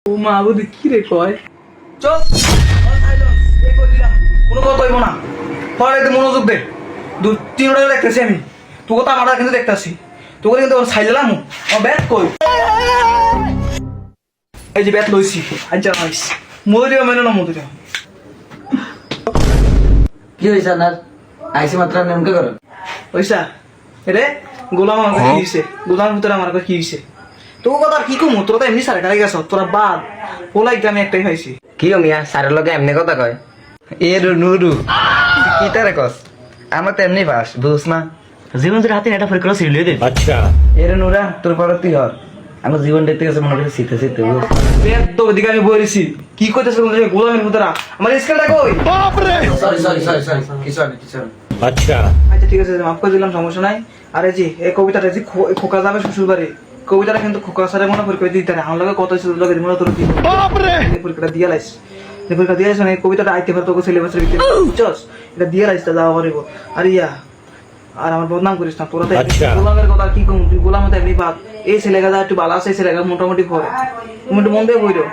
ও মা বুঝি কি রে কয় চল কোনো কথা হইব না পরে মনোযোগ দে 2-3টা দেখতেছি আমি তোকে তো আমরা কিন্তু দেখতেছি তোকে কিন্তু ছাইলাম ব্যাট কই এই যে ব্যাট লইছি আচ্ছা নাইস মধুরিয়া মেনে না মধুরিয়া কি হয়েছে আপনার আইসি মাত্রা নেমকে করেন পয়সা রে গোলাম আমার কি হইছে গোলামের ভিতরে আমার কি হইছে তোর কথা কি কম তোরা তো এমনি সারে কারে গেছ তোরা বাদ পোলাই আমি একটাই খাইছি কি মিয়া স্যারের লগে এমনি কথা কয় এ নুরু কি তারে কস আমরা তো এমনি পাস বুঝছ না জীবন তোর হাতে এটা ফের করে সিলিয়ে দে अच्छा এর নুরা তোর পর তুই হর আমার জীবন দেখতে গেছে মনে করে শীতে শীতে বুঝ বেদ তো ওদিকে আমি বলেছি কি কইতেছ গোলামের ভিতরে আমার স্কেলটা কই बाप रे সরি সরি সরি সরি কিছু না কিছু না अच्छा আচ্ছা ঠিক আছে মাফ করে দিলাম সমস্যা নাই আরে জি এই কবিতাটা যে খোকা যাবে শ্বশুর বাড়ি কবিতাটা কিন্তু খোকা স্যারের মনে পরীক্ষা দিতে না আমার লগে কত ছিল লগে মনে তোর কি बाप रे পরীক্ষাটা দিয়া লাইস এই পরীক্ষা দিয়া লাইস না এই কবিতাটা আইতে পারতো সিলেবাসের ভিতরে বুঝছস এটা দিয়া লাইস তা যাওয়া পারিব আর ইয়া আর আমার বদনাম করিস না তোরা তো আচ্ছা। গোলামের কথা কি কম তুই গোলামে তো এমনি বাদ এই ছেলেগা যা একটু ভালো আছে এই ছেলেগা মোটামুটি পড়ে তুমি একটু মন দিয়ে বইরো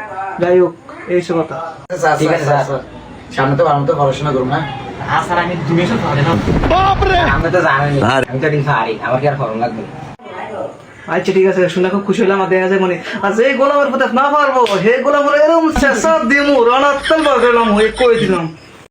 যাই হোক এইসব কথা ঠিক আছে স্যার সামনে তো ভালো মতো পড়াশোনা করুন না স্যার আমি দুনিয়া সব পারে না बाप रे আমি তো জানি আমি তো দিন পারি আমার কি আর ফরম লাগবে আচ্ছা ঠিক আছে শুনে খুব খুশি হলাম আর দেখা যায় মানে আর যে গোলামের প্রতি না পারবো হে গোলামের এরকম শেষ দিমু রানাত্তল বাগলাম হয়ে কই দিলাম